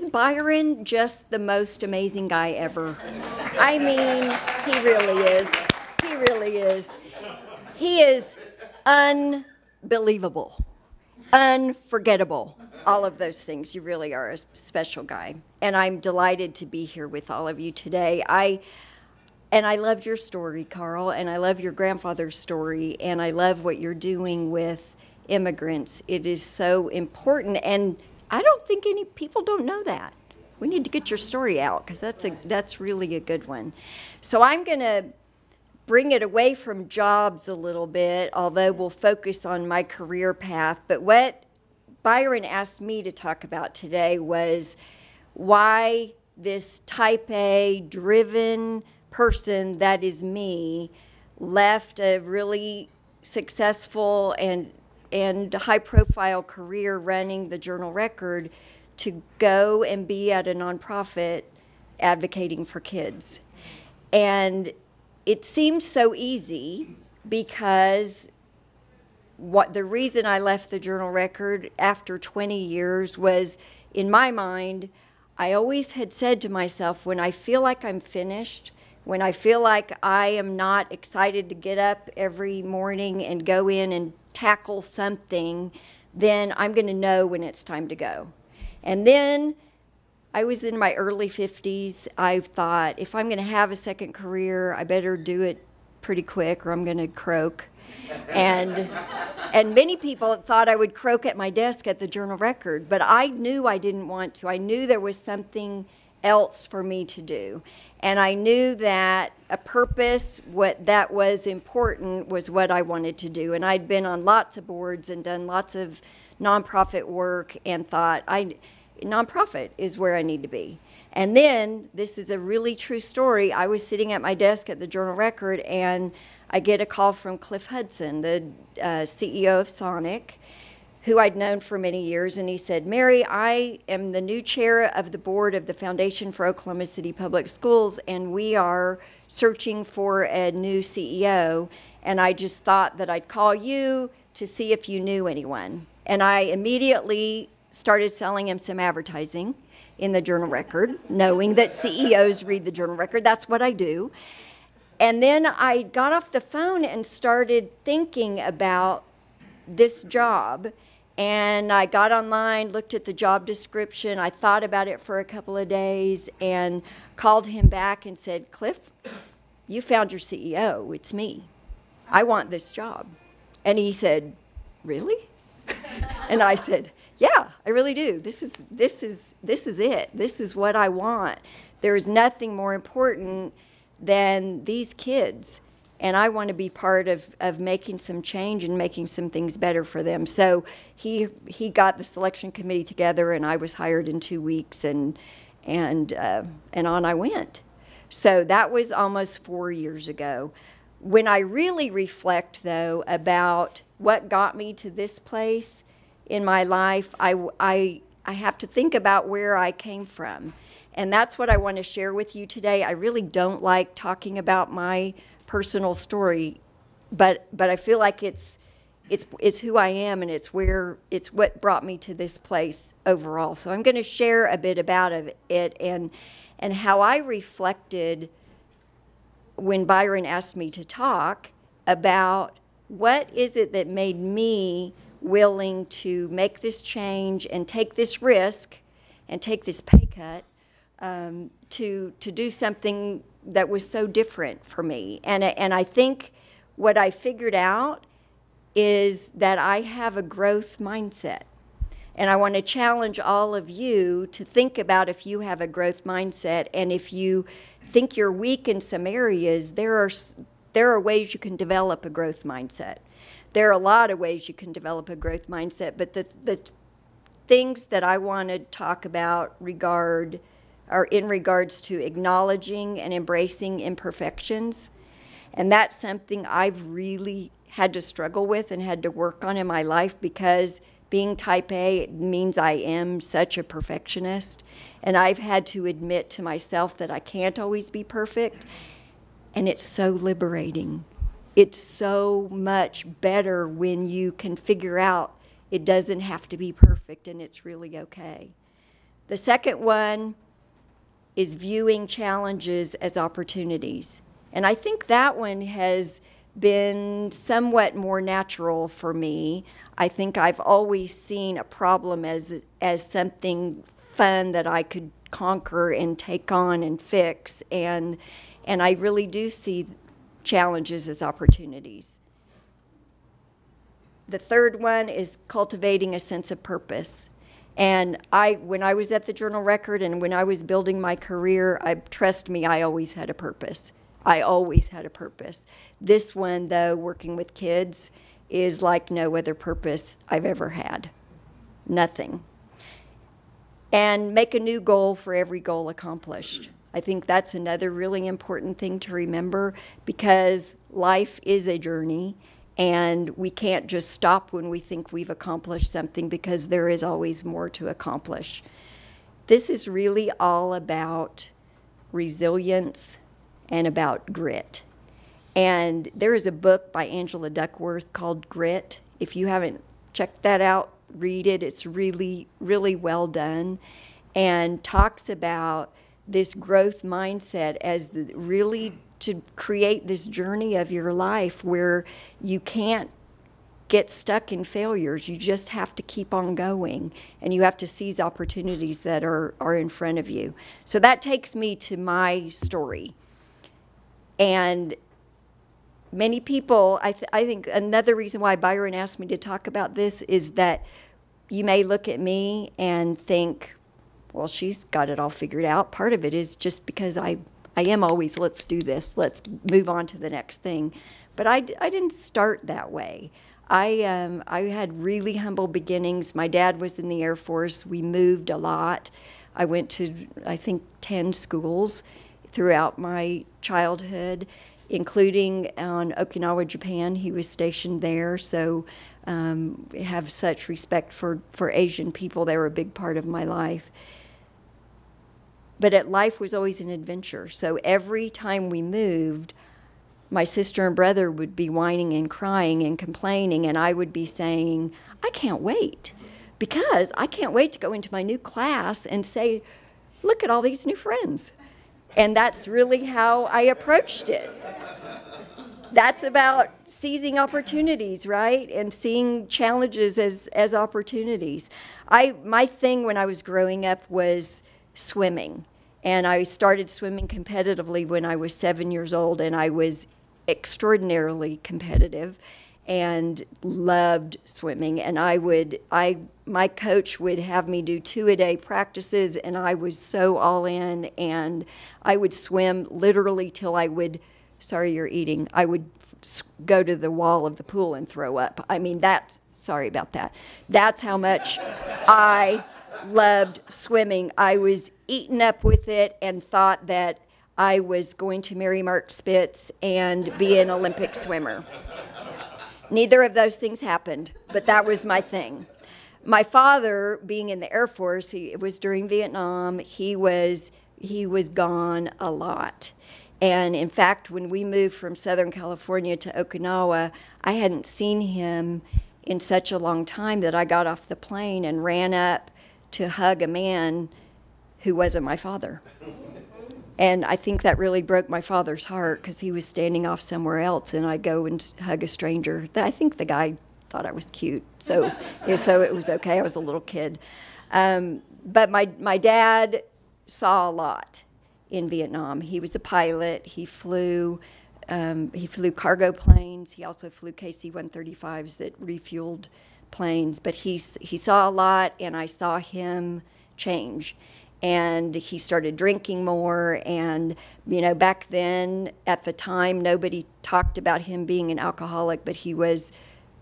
isn't Byron just the most amazing guy ever? I mean, he really is. He really is. He is unbelievable, unforgettable, all of those things. You really are a special guy. And I'm delighted to be here with all of you today. And I loved your story, Carl, and I love your grandfather's story, and I love what you're doing with immigrants. It is so important, and I don't think any people don't know that. We need to get your story out, because that's really a good one. So I'm going to bring it away from jobs a little bit, although we'll focus on my career path. But what Byron asked me to talk about today was why this type A driven person that is me left a really successful and high-profile career running the Journal Record to go and be at a nonprofit advocating for kids. And it seems so easy because the reason I left the Journal Record after 20 years was, in my mind, I always had said to myself, when I feel like I'm finished, when I feel like I am not excited to get up every morning and go in and tackle something, then I'm going to know when it's time to go. And then I was in my early 50s. I thought, if I'm going to have a second career, I better do it pretty quick or I'm going to croak. And many people thought I would croak at my desk at the Journal Record, but I knew I didn't want to. I knew there was something else for me to do. And I knew that a purpose, what that was important, was what I wanted to do. And I'd been on lots of boards and done lots of nonprofit work and thought, nonprofit is where I need to be. And then, this is a really true story, I was sitting at my desk at the Journal Record and I get a call from Cliff Hudson, the CEO of Sonic, who I'd known for many years, and he said, Mary, I am the new chair of the board of the Foundation for Oklahoma City Public Schools, and we are searching for a new CEO, and I just thought that I'd call you to see if you knew anyone. And I immediately started selling him some advertising in the Journal Record, knowing that CEOs read the Journal Record. That's what I do. And then I got off the phone and started thinking about this job. And I got online, looked at the job description. I thought about it for a couple of days and called him back and said, Cliff, you found your CEO. It's me. I want this job. And he said, really? And I said, yeah, I really do. This is it. This is what I want. There's nothing more important than these kids. And I want to be part of making some change and making some things better for them. So he got the selection committee together, and I was hired in 2 weeks, and on I went. So that was almost 4 years ago. When I really reflect, though, about what got me to this place in my life, I have to think about where I came from. And that's what I want to share with you today. I really don't like talking about my personal story, but I feel like it's who I am, and it's what brought me to this place overall. So I'm going to share a bit about it and how I reflected when Byron asked me to talk about what is it that made me willing to make this change and take this risk and take this pay cut to do something that was so different for me. And I think what I figured out is that I have a growth mindset. And I want to challenge all of you to think about if you have a growth mindset, and if you think you're weak in some areas, there are ways you can develop a growth mindset. There are a lot of ways you can develop a growth mindset, but the things that I want to talk about are in regards to acknowledging and embracing imperfections. And that's something I've really had to struggle with and had to work on in my life, because being type A means I am such a perfectionist. And I've had to admit to myself that I can't always be perfect. And it's so liberating. It's so much better when you can figure out it doesn't have to be perfect and it's really okay. The second one is viewing challenges as opportunities. And I think that one has been somewhat more natural for me. I think I've always seen a problem as something fun that I could conquer and take on and fix. And I really do see challenges as opportunities. The third one is cultivating a sense of purpose. And when I was at the Journal Record and when I was building my career, trust me, I always had a purpose. I always had a purpose. This one, though, working with kids, is like no other purpose I've ever had. Nothing. And make a new goal for every goal accomplished. I think that's another really important thing to remember, because life is a journey. And we can't just stop when we think we've accomplished something, because there is always more to accomplish. This is really all about resilience and about grit. And there is a book by Angela Duckworth called Grit. If you haven't checked that out, read it. It's really, really well done, and talks about this growth mindset as really to create this journey of your life where you can't get stuck in failures. You just have to keep on going, and you have to seize opportunities that are in front of you. So that takes me to my story. And many people, I think another reason why Byron asked me to talk about this is that you may look at me and think, well, she's got it all figured out. Part of it is just because I am always, let's do this, let's move on to the next thing. But I didn't start that way. I had really humble beginnings. My dad was in the Air Force. We moved a lot. I went to, I think, 10 schools throughout my childhood, including on Okinawa, Japan. He was stationed there, so have such respect for Asian people. They were a big part of my life. But life was always an adventure. So every time we moved, my sister and brother would be whining and crying and complaining, and I would be saying, I can't wait, because I can't wait to go into my new class and say, look at all these new friends. And that's really how I approached it. That's about seizing opportunities, right? And seeing challenges as opportunities. My thing when I was growing up was swimming. And I started swimming competitively when I was 7 years old, and I was extraordinarily competitive and loved swimming. And my coach would have me do 2-a-day practices, and I was so all in, and I would swim literally till I would, sorry you're eating, I would go to the wall of the pool and throw up. I mean, sorry about that. That's how much I loved swimming. I was eaten up with it and thought that I was going to marry Mark Spitz and be an Olympic swimmer. Neither of those things happened, but that was my thing. My father, being in the Air Force, it was during Vietnam, he was gone a lot. And in fact, when we moved from Southern California to Okinawa, I hadn't seen him in such a long time that I got off the plane and ran up to hug a man who wasn't my father. And I think that really broke my father's heart, because he was standing off somewhere else, and I go and hug a stranger. I think the guy thought I was cute, so it was okay. I was a little kid. But my dad saw a lot in Vietnam. He was a pilot. He flew cargo planes. He also flew KC-135s that refueled planes. But he saw a lot, and I saw him change. And he started drinking more, and back then, at the time, nobody talked about him being an alcoholic, but he was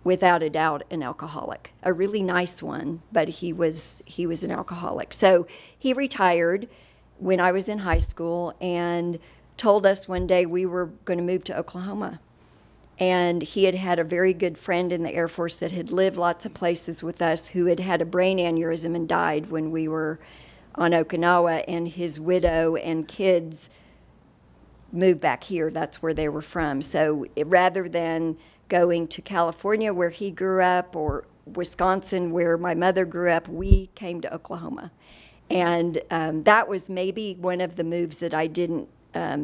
without a doubt an alcoholic. A really nice one, but he was an alcoholic. So he retired when I was in high school and told us one day we were going to move to Oklahoma. And he had a very good friend in the Air Force that had lived lots of places with us, who had a brain aneurysm and died when we were on Okinawa, and his widow and kids moved back here. That's where they were from. So rather than going to California, where he grew up, or Wisconsin, where my mother grew up, we came to Oklahoma. And that was maybe one of the moves that I didn't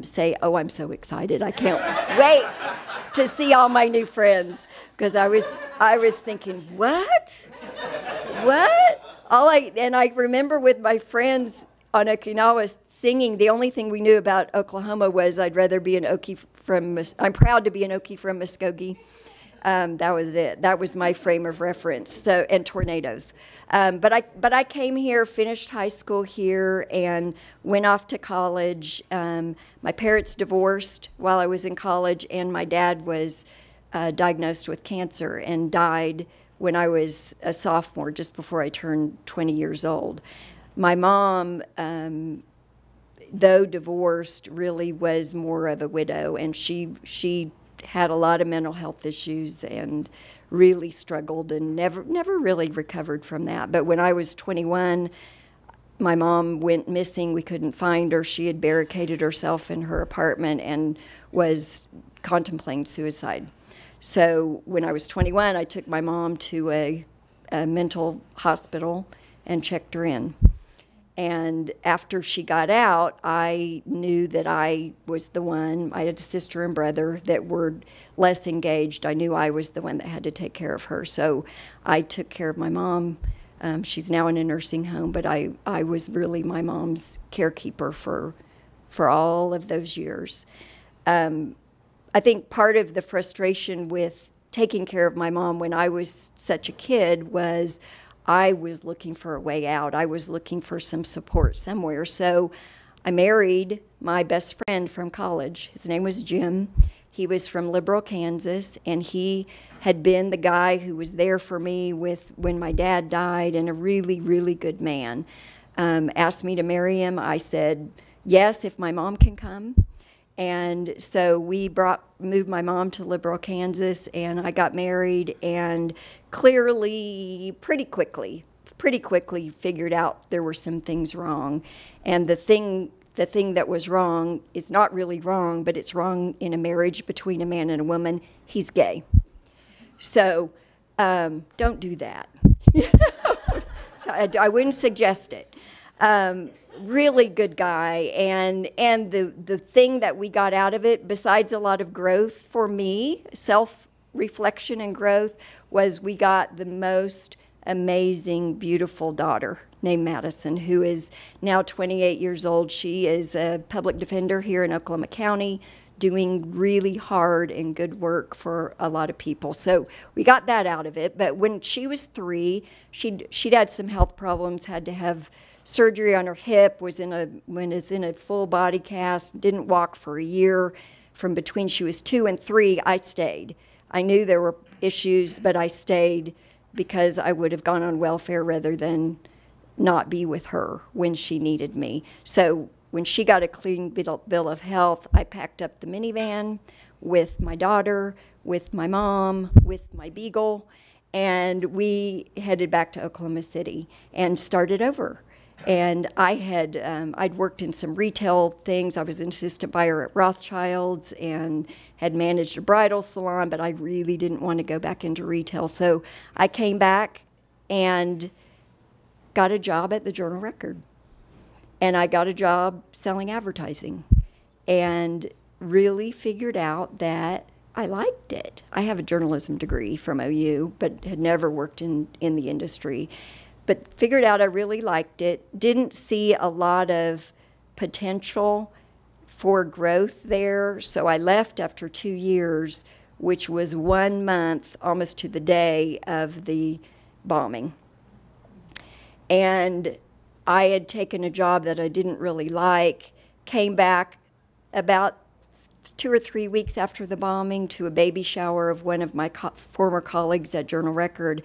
say, oh, I'm so excited. I can't wait to see all my new friends. Because I was thinking, what? What? And I remember with my friends on Okinawa singing, the only thing we knew about Oklahoma was I'm proud to be an Okie from Muskogee. That was it. That was my frame of reference. So, and tornadoes. But I came here, finished high school here, and went off to college. My parents divorced while I was in college, and my dad was diagnosed with cancer and died when I was a sophomore, just before I turned 20 years old. My mom, though divorced, really was more of a widow, and she had a lot of mental health issues and really struggled and never really recovered from that. But when I was 21, my mom went missing. We couldn't find her. She had barricaded herself in her apartment and was contemplating suicide. So when I was 21, I took my mom to a mental hospital and checked her in. And after she got out, I knew that I was the one. I had a sister and brother that were less engaged. I knew I was the one that had to take care of her. So I took care of my mom. She's now in a nursing home, but I was really my mom's carekeeper for all of those years. I think part of the frustration with taking care of my mom when I was such a kid was I was looking for a way out. I was looking for some support somewhere. So I married my best friend from college. His name was Jim. He was from Liberal, Kansas, and he had been the guy who was there for me when my dad died, and a really, really good man. Asked me to marry him. I said, yes, if my mom can come. And so we moved my mom to Liberal, Kansas, and I got married, and clearly, pretty quickly figured out there were some things wrong. And the thing that was wrong is not really wrong, but it's wrong in a marriage between a man and a woman. He's gay. So don't do that. I wouldn't suggest it. Really good guy, and the thing that we got out of it, besides a lot of growth for me, self-reflection and growth, was we got the most amazing, beautiful daughter named Madison, who is now 28 years old. She is a public defender here in Oklahoma County, doing really hard and good work for a lot of people. So we got that out of it. But when she was 3, she'd had some health problems, had to have surgery on her hip, was in a full body cast, didn't walk for a year. From between she was 2 and 3, I stayed. I knew there were issues, but I stayed because I would have gone on welfare rather than not be with her when she needed me. So when she got a clean bill of health, I packed up the minivan with my daughter, with my mom, with my beagle, and we headed back to Oklahoma City and started over. And I'd worked in some retail things. I was an assistant buyer at Rothschild's and had managed a bridal salon, but I really didn't want to go back into retail. So I came back and got a job at the Journal-Record. And I got a job selling advertising and really figured out that I liked it. I have a journalism degree from OU, but had never worked in the industry. But figured out I really liked it, didn't see a lot of potential for growth there, so I left after 2 years, which was 1 month, almost to the day, of the bombing. And I had taken a job that I didn't really like, came back about 2 or 3 weeks after the bombing to a baby shower of one of my former colleagues at Journal-Record,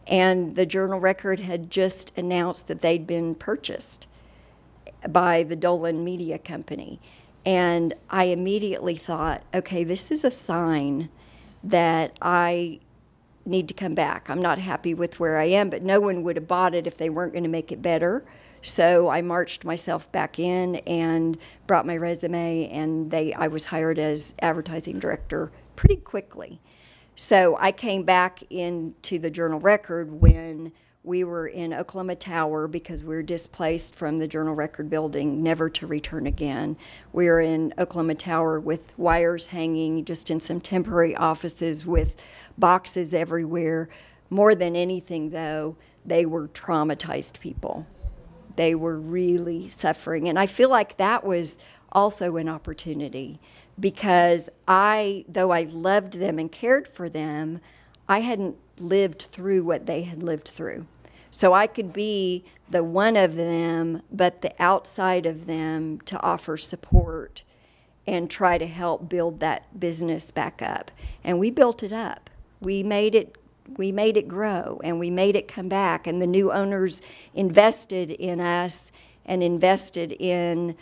and the Journal-Record had just announced that they'd been purchased by the Dolan Media Company. And I immediately thought, okay, this is a sign that I need to come back. I'm not happy with where I am, but no one would have bought it if they weren't going to make it better. So I marched myself back in and brought my resume, and I was hired as advertising director pretty quickly. So I came back into the Journal-Record when we were in Oklahoma Tower because we were displaced from the Journal Record building, never to return again. We were in Oklahoma Tower with wires hanging, just in some temporary offices with boxes everywhere. More than anything, though, they were traumatized people. They were really suffering. And I feel like that was also an opportunity because though I loved them and cared for them, I hadn't lived through what they had lived through. So I could be the one of them, but the outside of them to offer support and try to help build that business back up. And we built it up. We made it grow, and we made it come back. And the new owners invested in us and invested in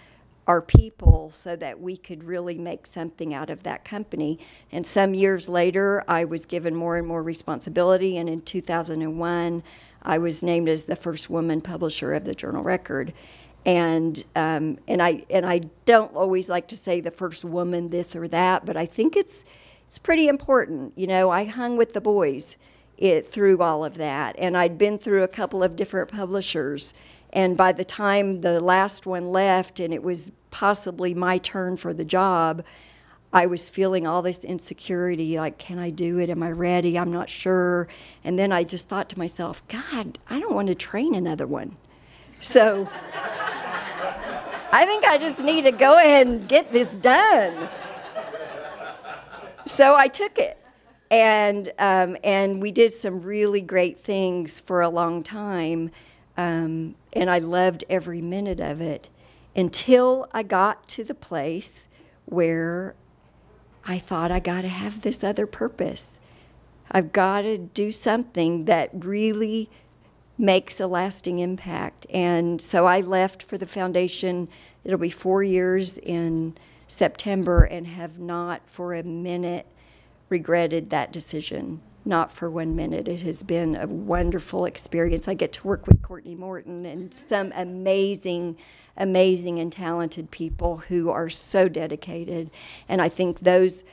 our people so that we could really make something out of that company. And some years later, I was given more and more responsibility, and in 2001, I was named as the first woman publisher of the Journal Record. And I don't always like to say the first woman this or that, but I think it's pretty important. You know, I hung with the boys through all of that, and I'd been through a couple of different publishers. And by the time the last one left and it was possibly my turn for the job, I was feeling all this insecurity, like, can I do it? Am I ready? I'm not sure. And then I just thought to myself, God, I don't want to train another one. So I think I just need to go ahead and get this done. So I took it. And we did some really great things for a long time. And I loved every minute of it until I got to the place where I thought I got to have this other purpose. I've got to do something that really makes a lasting impact. And so I left for the foundation. It'll be 4 years in September, and have not for a minute regretted that decision. Not for 1 minute. It has been a wonderful experience. I get to work with Courtney Morton and some amazing and talented people who are so dedicated. And I think those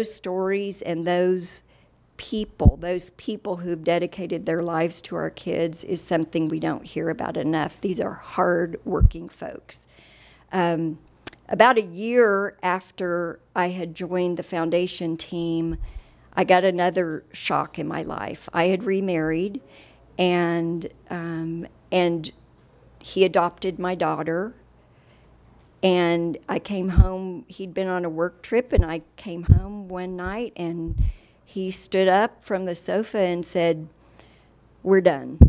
stories and those people who've dedicated their lives to our kids is something we don't hear about enough. These are hard-working folks. About a year after I had joined the foundation team, I got another shock in my life. I had remarried, and he adopted my daughter. And I came home. He'd been on a work trip, and I came home one night, and he stood up from the sofa and said, "We're done.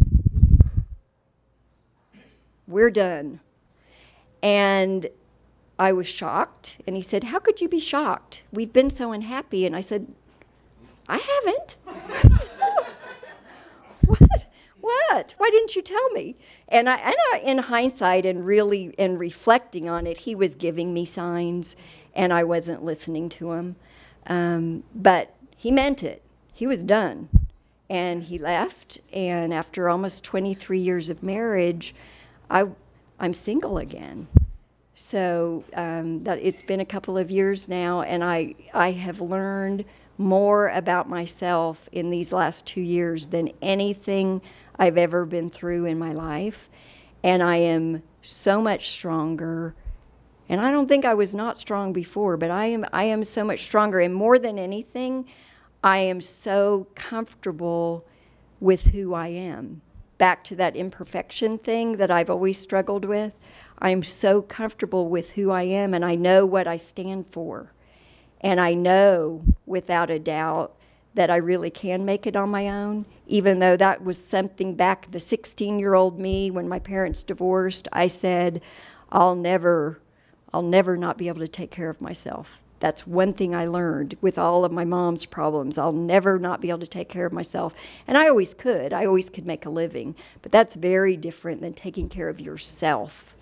We're done." And I was shocked. And he said, "How could you be shocked? We've been so unhappy." And I said, "I haven't." What? Why didn't you tell me? And I, in hindsight and really in reflecting on it, he was giving me signs, and I wasn't listening to him. But he meant it. He was done. And he left. And after almost 23 years of marriage, I'm single again. So it's been a couple of years now, and I have learned more about myself in these last 2 years than anything I've ever been through in my life. And I am so much stronger. And I don't think I was not strong before, but I am so much stronger. And more than anything, I am so comfortable with who I am. Back to that imperfection thing that I've always struggled with. I'm so comfortable with who I am, and I know what I stand for. And I know without a doubt that I really can make it on my own, even though that was something back the 16-year-old me when my parents divorced. I said, I'll never not be able to take care of myself. That's one thing I learned with all of my mom's problems. I'll never not be able to take care of myself. And I always could. I always could make a living. But that's very different than taking care of yourself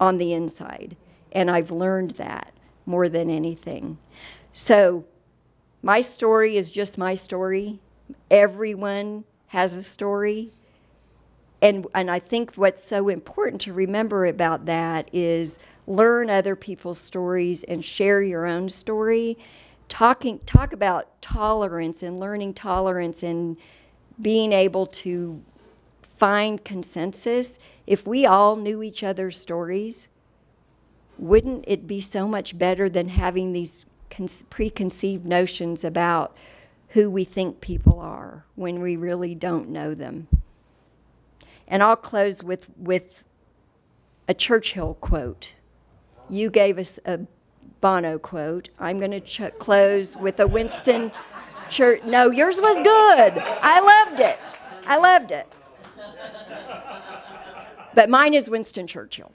on the inside. And I've learned that more than anything. So my story is just my story. Everyone has a story. And I think what's so important to remember about that is learn other people's stories and share your own story. Talk about tolerance and learning tolerance and being able to find consensus, if we all knew each other's stories, wouldn't it be so much better than having these preconceived notions about who we think people are when we really don't know them? And I'll close with a Churchill quote. You gave us a Bono quote. I'm going to close with a Winston Churchill. No, yours was good. I loved it. I loved it. But mine is Winston Churchill.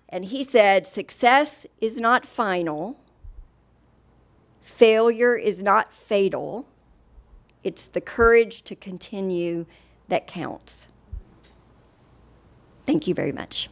And he said, success is not final. Failure is not fatal. It's the courage to continue that counts. Thank you very much.